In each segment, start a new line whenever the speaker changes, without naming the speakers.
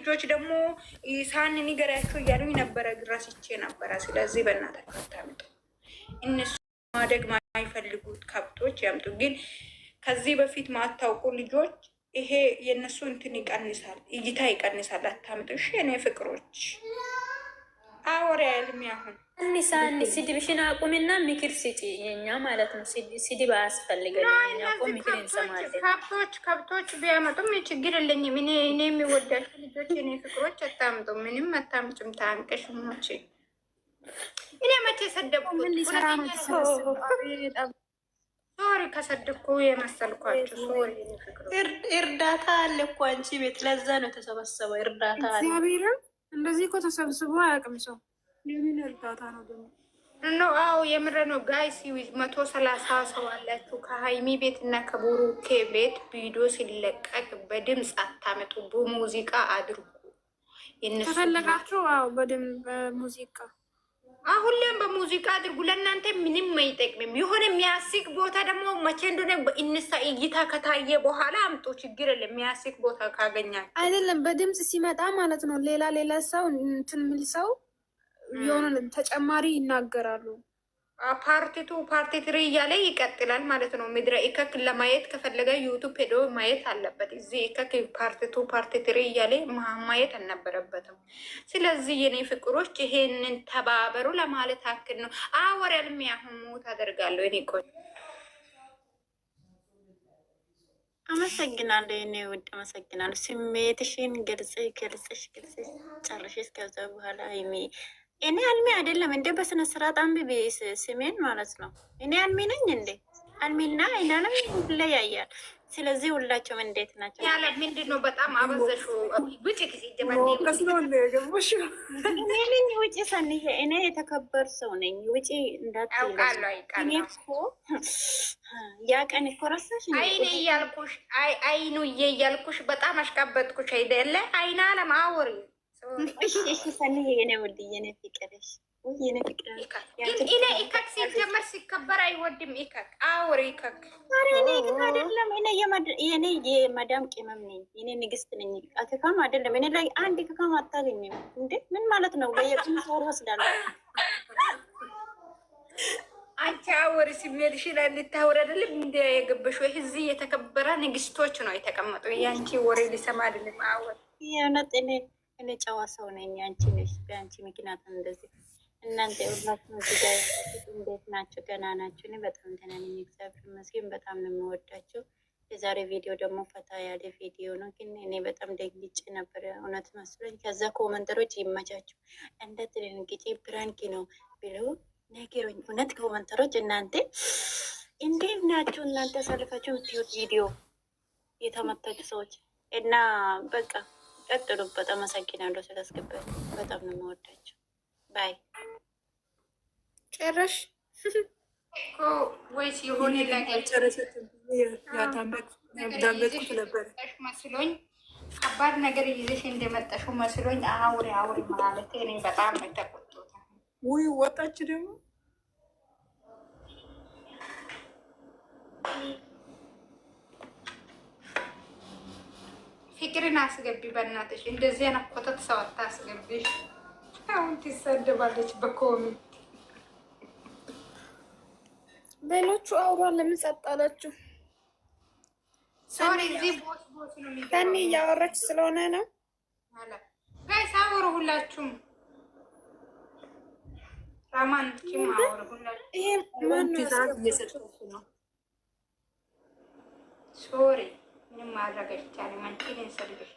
ልጆች ደግሞ ሳን ንገሪያቸው እያሉኝ ነበረ፣ ረስቼ ነበረ። ስለዚህ በእናታችሁ አታምጡ። እነሱ ማደግ ማይፈልጉት ከብቶች ያምጡ። ግን ከዚህ በፊት ማታውቁ ልጆች ይሄ የእነሱ እንትን ይቀንሳል፣ እይታ ይቀንሳል። አታምጡ እሺ የኔ ፍቅሮች። አወሬ ያልሚ አሁን
እንሳን ስድብሽን አቁምና ምክር ስጪ። የኛ ማለት ነው ስድብ አያስፈልገንም። እኛ እኮ ምክር እንሰማለን።
ከብቶች ቢያመጡም ችግር የለኝም። እኔ የሚወዳቸው ልጆች የኔ ፍቅሮች አታምጡ። ምንም አታምጭም። ታንቀሽ ሞቼ እኔ መቼ ሰደብኩት? ሶሪ ከሰደብኩ የመሰልኳቸው ሶሪ።
እርዳታ አለ እኮ አንቺ ቤት፣ ለዛ ነው የተሰበሰበው እርዳታ አለ።
እግዚአብሔርን እንደዚህ እኮ ተሰብስቦ አያውቅም ሰው። የምን እርዳታ ነው ደግሞ?
አዎ የምር ነው ጋይስ። 130 ሰው አላችሁ። ከሀይሚ ቤት እና ከቡሩኬ ቤት ቪዲዮ ሲለቀቅ በድምፅ አታመጡ፣ በሙዚቃ አድርጉ።
ከፈለጋችሁ በደንብ በሙዚቃ
ሁሌም በሙዚቃ አድርጉ። ለእናንተ ምንም አይጠቅምም። የሆነ የሚያስቅ ቦታ ደግሞ መቼ እንደሆነ በኢንስታ እይታ ከታየ በኋላ አምጡ። ችግር የለም። የሚያስቅ ቦታ ካገኛል
አይደለም በድምፅ ሲመጣ ማለት ነው። ሌላ ሰው እንትን የሚል ሰው የሆነ ተጨማሪ ይናገራሉ።
ፓርቲቱ ፓርቲ ትሪ እያለ ይቀጥላል ማለት ነው። ምድረ ኢከክ ለማየት ከፈለገ ዩቱብ ሄዶ ማየት አለበት። እዚህ ኢከክ ፓርቲቱ ፓርቲ ትሪ እያለ ማየት አልነበረበትም። ስለዚህ የኔ ፍቅሮች ይሄንን ተባበሩ ለማለት አክል ነው። አወር ያልሚያህሙ ታደርጋለሁ። እኔ ቆይ
አመሰግናለሁ። የኔ ውድ አመሰግናለሁ። ስሜትሽን ገልጽሽ ጨርሽስ ከዛ በኋላ እኔ አልሚ አይደለም እንደ በስነ ስርዓት አንብቤ ስሜን ማለት ነው። እኔ አልሚ ነኝ እንዴ? አልሚና አይናለም ይለያያል። ስለዚህ ሁላቸውም እንዴት ናቸው?
ያለ ምንድን ነው? በጣም አበዘሹ። ውጭ ጊዜ
ውጭ ሰንዬ፣ እኔ የተከበር ሰው ነኝ። ውጭ እንዳትእኔ እኮ ያ ቀን እኮ ረሳሽ።
አይኔ እያልኩሽ አይኑ እያልኩሽ በጣም አሽቃበጥኩሽ አይደለ? አይና ለማወሪ
እሺ ሰንዬ፣ የኔ ውድ የኔ ፍቅርሽ የኔ ፍቅር
እኔ ኢከክ ሲጀመር ሲከበር አይወድም። ኢከክ አውሪ ኢከክ
እኔ ግን አይደለም። እኔ የመዳም ቅመም ነኝ። እኔ ንግስት ነኝ። አትካም አይደለም። እኔ ላይ አንድ ከካም አታገኝም እንዴ? ምን ማለት ነው? በየቀኑ ሰው ወስዳለሁ።
አንቺ አውሪ ሲሜልሽ ላይ ልታወሪ አይደለም እንደ የገበሽ ወይ እዚህ የተከበረ ንግስቶች ነው የተቀመጡ። ያንቺ ወሬ ሊሰማ አይደለም። አውሪ
የእውነት እኔ ጨዋ ሰው ነኝ። አንቺ ነሽ በአንቺ ምክንያት እንደዚህ። እናንተ ሁላችሁም ጉዳይ እንዴት ናቸው? ገና ናቸው? እኔ በጣም ደህና ነኝ፣ እግዚአብሔር ይመስገን። በጣም ነው የምወዳቸው። የዛሬ ቪዲዮ ደግሞ ፈታ ያለ ቪዲዮ ነው፣ ግን እኔ በጣም ደንግጬ ነበር እውነት መስሎኝ። ከዛ ኮመንተሮች ይመቻቸው እንዴት ደንግጬ ፕራንክ ነው ብለው ነገሩኝ። እውነት ኮመንተሮች እናንተ እንዴት ናችሁ? እናንተ አሳልፋችሁ የምትዩት ቪዲዮ የተመታችሁ ሰዎች እና በቃ ቀጥሉበት። አመሰግናለሁ ስላስገባኝ። በጣም ነው የምወዳቸው። ባይ
ጨረሽ
ወይስ የሆነ ነገር
ያዳመጥኩት ነበር
መስሎኝ፣ ከባድ ነገር ይዘሽ እንደመጣሽው መስሎኝ አውሪ ማለት እኔ በጣም ተቆጥቶታ።
ውይ ወጣች ደግሞ
ፍቅርን አስገቢ በእናትሽ። እንደዚህ አይነት ኮተት ሰው አታስገቢ። አሁን ትሰደባለች በኮሜንት።
ሌሎቹ አውሯን ለምን ጸጥ አላችሁ?
ሶሪ እዚህ ቦስ ነው የሚገባው።
ታኒ እያወራች ስለሆነ ነው።
ጋይስ አውሩ ሁላችሁም። ራማን ኪም አውሩ ሁላችሁም።
ይሄ ማን ነው?
ሶሪ ምንም ማድረግ አይቻልም። አንቺን እንሰልብሽ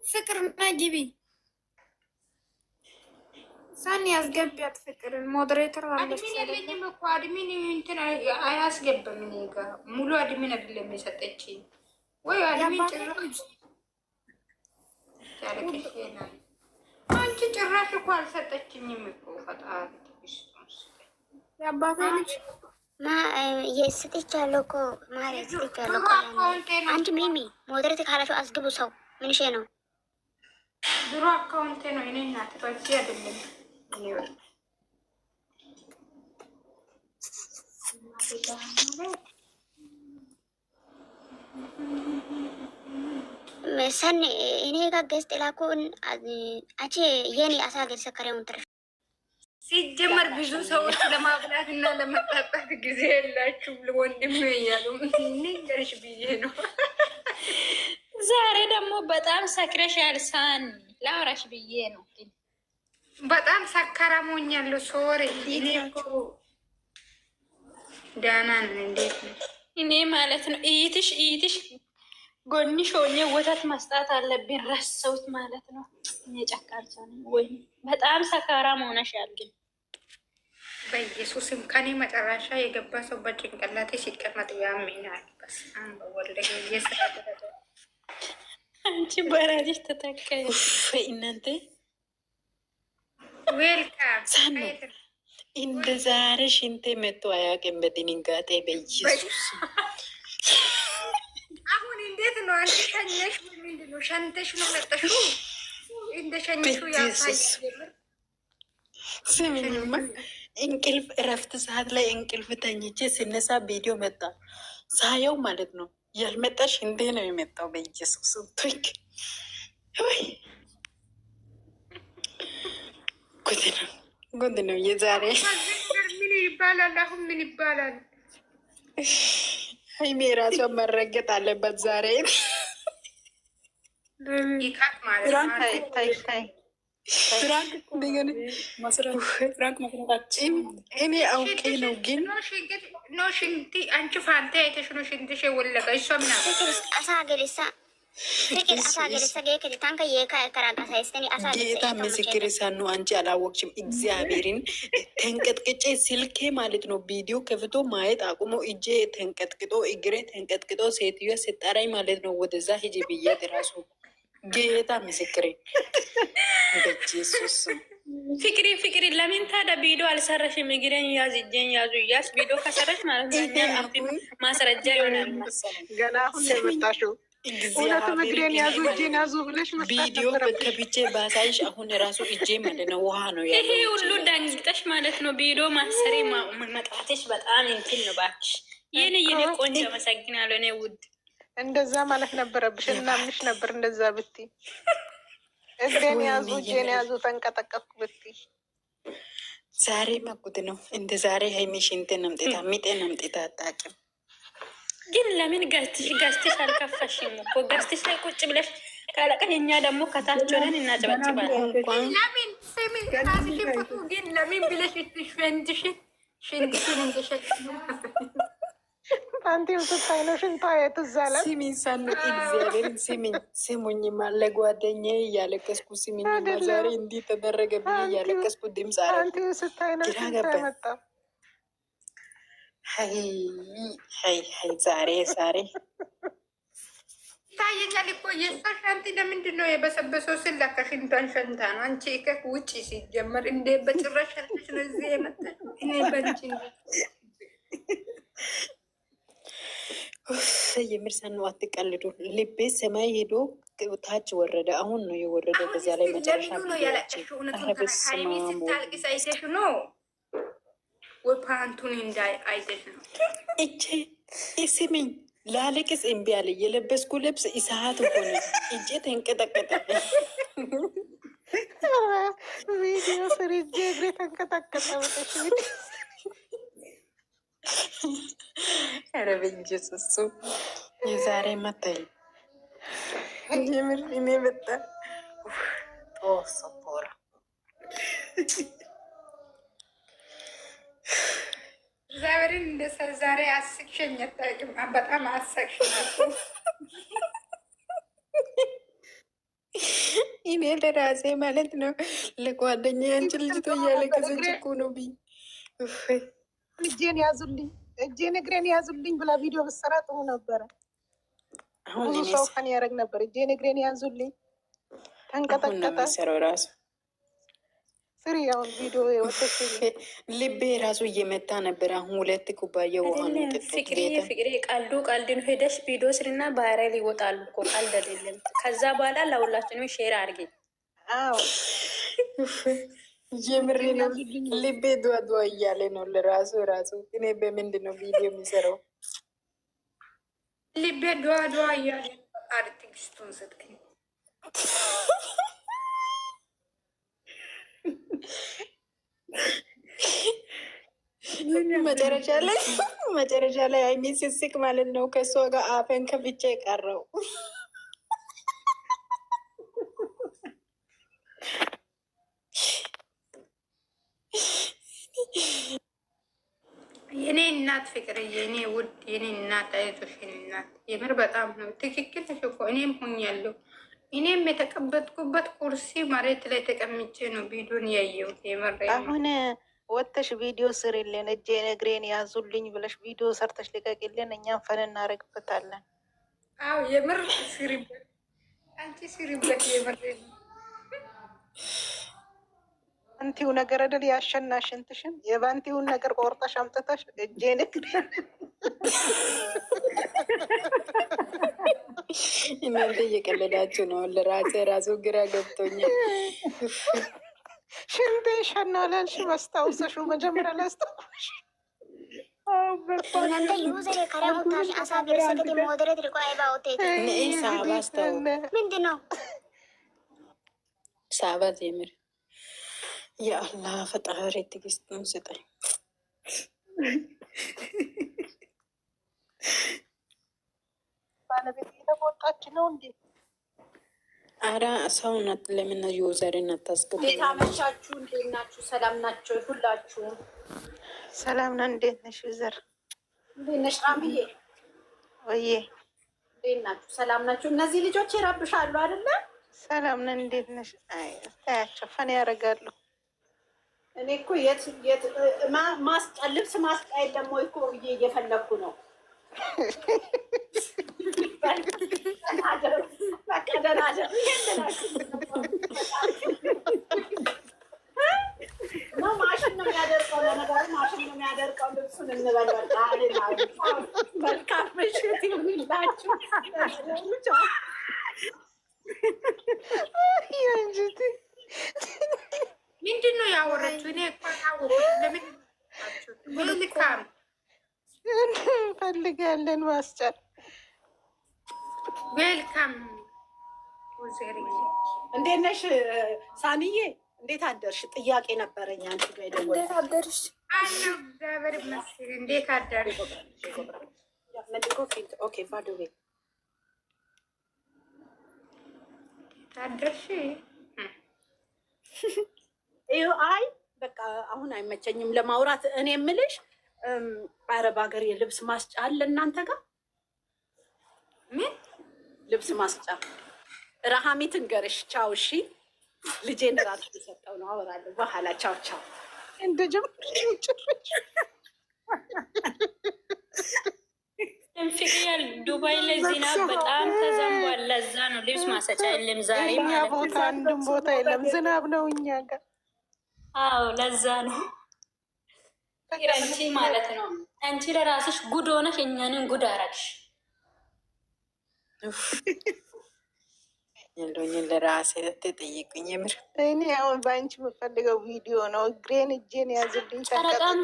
ፍቅርና ግቢ ሳኒ ያስገቢያት። ፍቅርን ሞዴሬተር አለች።
አድሚን የለኝም እኮ አድሚን እንትን አያስገባም። እኔ ጋር ሙሉ አድሚን አይደለም የሰጠችኝ። ወይ አድሚን ጭራሽ ያለቀሽ ይላል። አንቺ ጭራሽ እኮ አልሰጠችኝም እኮ ፈጣሪ ትግስቱን
የአባቴ ልጅ
የስጥቻለሁ እኮ ማርያም ስጥቻለሁ እኮ። አንቺ ሚሚ ሞዴሬት ካላችሁ አስገቡ። ሰው ምንሽ ነው?
ድሮ አካውንቴ ነው። እኔ እናት ባዚ አይደለም። እኔ
ሰን እኔ ጋር ገዝት ላኩን አቼ የኔ አሳገር ሰከረውን ትርፍ
ሲጀመር ብዙ ሰዎች ለማብላት እና ለመጠጣት ጊዜ የላችሁም። ወንድም እያሉ ንገርሽ ብዬ ነው።
ዛሬ ደግሞ በጣም ሰክረሽ ያልሳን ላውራሽ ብዬ ነው።
በጣም ሰከራሞኛለሁ። ሶሪ እኔ እኮ ዳና ነኝ። እንዴት ነው
እኔ ማለት ነው እይትሽ ጎንሽ ሆኜ ወተት መስጣት አለብኝ። ረሰውት ማለት ነው። እኔ ጨካል ሰው ነኝ ወይ? በጣም ሰካራም ሆነሻል። ግን
በኢየሱስም ከኔ መጨረሻ የገባ ሰው በጭንቅላቴ ሲቀመጥ ያምኛል። በስመ አብ ወወልድ
አንቺ በራዲሽ ተተከለ እናንተ
ዌልካም
እንደ ዛሬ ሽንቴ መቶ አያውቅም። በድንጋጤ በኢየሱስ
አሁን እንዴት ነው? አንቺ ሸኘሽ? ምንድን ነው ሸንተሽ ነው መጠሹ? እንደ ሸኝሹ ያሳይ።
ስሚኝማ እንቅልፍ እረፍት ሰዓት ላይ እንቅልፍ ተኝቼ ስነሳ ቪዲዮ መጣ። ሳየው ማለት ነው ያልመጣሽ እንዴ ነው የመጣው። በኢየሱስ ቶይክ ጉድ ነው የዛሬ።
ምን ይባላል አሁን? ምን ይባላል?
ሀይሜ ራሷ መረገጥ አለበት ዛሬ።
ይካት ማለት
እኔ አውቄ ነው ግን
ኖ ሽንቲ አንቺ ፋንታ አይተሽ ነው ሽንትሽ የወለቀ እሷ ምናምን
አሳገሪሳ
ጌታ ምስክር ሳኑ አንቺ አላወቅሽም። እግዚአብሔርን ተንቀጥቅጬ ስልኬ ማለት ነው ቪዲዮ ከፍቶ ማየት አቁሞ እጄ ተንቀጥቅጦ እግሬ ተንቀጥቅጦ ሴትዮ ስጠራኝ ማለት ነው ወደዛ ሂጂ ብያት ራሱ ጌታ ምስክሬ በኢየሱስ
ፍቅሪ ለምን ታዲያ ቪዲዮ አልሰራሽም? እግሬን ያዝ እጄን ያዙ እያስ ቪዲዮ ከሰራሽ ማለት ነው ማስረጃ ይሆናል።
ገና አሁን የመጣሽው እውነትም እግሬን ያዙ እጄን ያዙ ብለሽ
ቪዲዮ ከብቼ ባሳይሽ አሁን ራሱ እጄ ማለት ነው ውሃ ነው ያለው።
ይሄ ሁሉ ደንግጠሽ ማለት ነው ቪዲዮ ማሰሪ መጣትሽ በጣም እንትን ነው። እባክሽ የኔ ቆንጆ አመሰግናለሁ። እኔ ውድ
እንደዛ ማለት ነበረብሽ። እናምንሽ ነበር እንደዛ ብትይ። እግሬን ያዙ እጄን ያዙ ተንቀጠቀጥኩ ብትይ።
ዛሬ መጉድ ነው። እንደ ዛሬ ሀይሚሽ እንትን አምጥታ ሚጤን አምጥታ አታውቅም።
ግን ለምን ገዝትሽ አልከፈሽም እኮ? ገዝትሽ ላይ ቁጭ ብለሽ ካለቀሽ እኛ ደግሞ ከታች ሆነን እናጨበጭባለን።
ለምን ስሚ ራስሽን ፍቱ። ግን ለምን ብለሽ ሽንትሽን እንደሸጥ
አንቲም ስታይ ነው ሽንቷ የትዛለ።
ሲሚኝ ሳኑ እግዚአብሔርን ስሙኝማ ለጓደኛዬ እያለቀስኩ ሲሚኝማ ዛሬ እንዲህ ተደረገ ብዬ እያለቀስኩ ድምፅ አረ
አንቲም ስታይ ነው ሽንቷ የመጣ
ሀይ ዛሬ
ታየኛል እኮ የእሷ ሻንቲ ለምንድን ነው የበሰበሰው? ስለካ ሽንቷን ሸንታ ነው። አንቺ ከፍ ውጭ ሲጀመር እንደ በጭራሽ ሸንተሽ ነው እዚህ የመጣሽ። እኔ በንቺ
የምር ሰኑ አትቀልዱ። ልቤ ሰማይ ሄዶ ታች ወረደ። አሁን ነው የወረደው። በዚያ ላይ መጨረሻ
ነው ያለቀሽ። እውነቱን ሀይሚ ስታልቅስ አይተሽ ነው ወይ ፓንቱን እንዳይ አይተሽ ነው?
እቼ ስሚኝ ላለቅስ እምቢ አለ። የለበስኩ ልብስ እሳት ሆነ። እጄ ተንቀጠቀጠ።
ቪዲዮ ስሪ እጄ እግሬ ተንቀጠቀጠ።
ኧረ በኢየሱስ የዛሬ መታይ የምር እኔ በጣም ጦሶፖራ
እግዚአብሔርን እንደ ዛሬ አስቅሽኝ አታውቂም። በጣም አሳቅሽኝ።
እኔ ለራሴ ማለት ነው ለጓደኛ አንቺ ልጅቶ እያለቀሰች እኮ ነው ብዬ
እጄን ያዙልኝ እጄን እግሬን ያዙልኝ ብላ ቪዲዮ ብትሰራ ጥሩ ነበረ። ብዙ ሰው ከን ያደረግ ነበር። እጄን እግሬን ያዙልኝ ተንቀጠቀጠ
ራሱ
ስሪ አሁን ቪዲዮ የወጥሽ
ልቤ ራሱ እየመታ ነበር። አሁን 2 ኩባያ ውሃ ነው የጠጣሁት።
ፍቅሬ ቀልድ ነው። ሄደሽ ቪዲዮ ስሪና ቫይራል ይወጣሉ እኮ ቀልድ አይደለም። ከዛ በኋላ ለሁላችንም ሼር አድርጌ።
አዎ
የምሬ ነው። ልቤ ዱዋ እያለ ነው ለራሱ እኔ በምንድን ነው ቪዲዮ የሚሰራው?
ልቤ ዱዋ እያለ ትዕግስቱን ስጠኝ።
መጨረሻ ላይ አይሚ ስስቅ ማለት ነው ከእሷ ጋር አፈን ከፍቼ ቀረው።
የኔ እናት ፍቅርዬ፣ የኔ ውድ የኔ እናት፣ አይዞሽ የኔ እናት። የምር በጣም ነው ትክክል ተሸፎ እኔም ሆኛለሁ። እኔም የተቀበጥኩበት ኩርሲ መሬት ላይ ተቀምጬ ነው ቪዲዮን ያየሁት። የምር
አሁን ወጥተሽ ቪዲዮ ስሪልን፣ እጄን እግሬን ያዙልኝ ብለሽ ቪዲዮ ሰርተሽ ልቀቂልን፣ እኛም ፈን እናደርግበታለን።
አዎ የምር ስሪበት፣ አንቺ ስሪበት። የምር
ባንቲው ነገር አይደል ያሸናሽ እንትሽን የባንቲውን ነገር ቆርጠሽ አምጥተሽ እጄን እግሬን
እናንተ እየቀለዳችሁ ነው። ራሱ ግራ ገብቶኛል።
ሽንቴ ሸናላልሽ መስታወሰሹ መጀመሪያ ላይ አስታውሽ
እናንተ ዩዘር ከረሙታሽ አሳብ የረሰገት ሞደሬት ሪቆ አይባውቴ
ሳባስተው
ምንድን ነው
ሳባት የምር የአላህ ፈጣሪ ትዕግስቱን ስጠኝ።
ባለቤት የተቆጣች ነው እንዴ?
አረ ሰው ናት። ለምን ዩዘርን አታስገባ?
እንዴት አመሻችሁ? እንዴት ናችሁ? ሰላም ናቸው ሁላችሁም?
ሰላም ነን። እንዴት ነሽ ዩዘር?
እንዴት ነሽ ጣምዬ?
ወዬ
እንዴት ናችሁ? ሰላም ናቸው። እነዚህ ልጆች ይረብሻሉ አይደለ?
ሰላም ነን። እንዴት ነሽ? አይ ታያቸው ፈን ያደርጋሉ።
እኔ እኮ የት ልብስ ማስጫ የለም ወይ እኮ ብዬ እየፈለግኩ ነው። ማሽን ነው የሚያደርቀው። ለነገሩ ማሽን ነው የሚያደርቀው። ልብሱን እንበል። መልካም ምሽት ይሁንላችሁ።
ምንድን ነው ያወራችሁ? እኔ እኮ ለምን መልካም
እንፈልጋለን ማስጨር
ዌልካም።
እንዴት ነሽ ሳሚዬ? እንዴት አደርሽ? ጥያቄ ነበረኝ አንቺ ጋር የደወልኩት።
እንዴት አደርሽ?
አለሁ እግዚአብሔር ይመስገን። እንዴት አደርሽ?
ኦኬ ባዶ ቤት
ታደርሽ?
አይ በቃ አሁን አይመቸኝም ለማውራት። እኔ የምልሽ አረብ ሀገር የልብስ ማስጫ አለ እናንተ ጋር?
ምን
ልብስ ማስጫ? ረሃሚት እንገርሽ። ቻው። እሺ ልጄን ራሱ የሰጠው ነው። አወራለሁ በኋላ። ቻው ቻው።
እንደ
ፍቅር ዱባይ ላይ ዝናብ በጣም ተዘንቧል። ለዛ ነው ልብስ ማሰጫ የለም ዛሬ ማለት ነው።
ቦታ አንድም ቦታ የለም፣ ዝናብ ነው እኛ ጋር።
አዎ ለዛ ነው። አንቺ ማለት ነው አንቺ ለራስሽ ጉድ ሆነሽ እኛንን ጉድ አረግሽ።
ያለኝን ለራሴ ተጠየቁኝ። የምር
እኔ አሁን በአንቺ የምፈልገው ቪዲዮ ነው። እግሬን እጄን ያዝልኝ።
ጨረቃም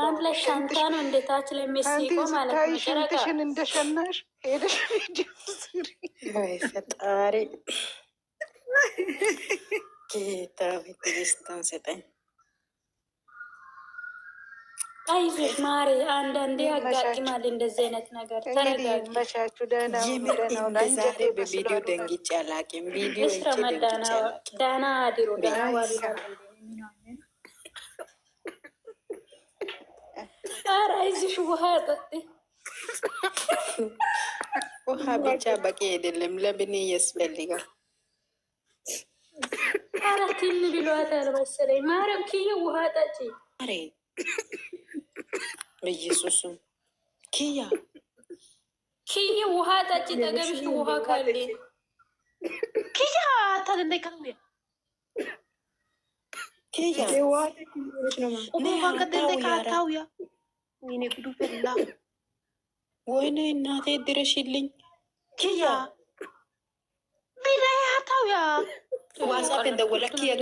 አንድ ላይ ሻንጣ ነው እንደታች ለሚስቆ ማለት ነው።
ሽንትሽን እንደሸናሽ ሄደሽ ቪዲዮ ስሪ።
ወይ ፈጣሪ ጌታ ትዕግስቱን ስጠኝ።
አይዞሽ ማሬ፣ አንዳንዴ ያጋጥማል እንደዚህ አይነት ነገር። ተረጋጊ።
መቻችሁ ደህና
ዛሬ በቪዲዮ ደንግጬ አላውቅም። ቪዲዮ
ዳና አድሮ ዳና ዋሪ። ኧረ አይዞሽ ውሃ ጠጪ።
ውሃ ብቻ በቂ አይደለም፣ ለብኔ ያስፈልጋል።
ኧረ ትን ብሏታል መሰለኝ። ማርያም ኪዬ ውሃ ጠጪ።
በኢየሱስም ኪያ
ውሃ ጠጪ። ጠገብሽ ውሃ ካለ
ኪያ ታለንደይ ካለ
ኪያ
ታውያ ወይኔ ጉዱ ፈላ።
ወይኔ እናቴ ድረሽልኝ።
ኪያ ቢላያ ታውያ
ዋትስአፕ እንደወለ ኪያ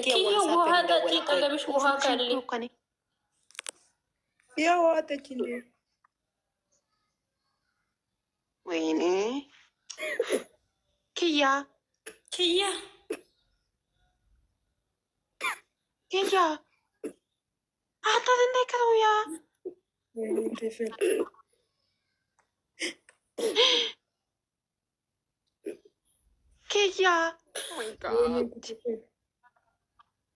ውሃ ጠጪ። ጠገብሽ ውሃ ካለ
ያዋጠች እንዴ?
ወይኔ ክያ
ክያ
ክያ አታት እንዳይከተውያ ክያ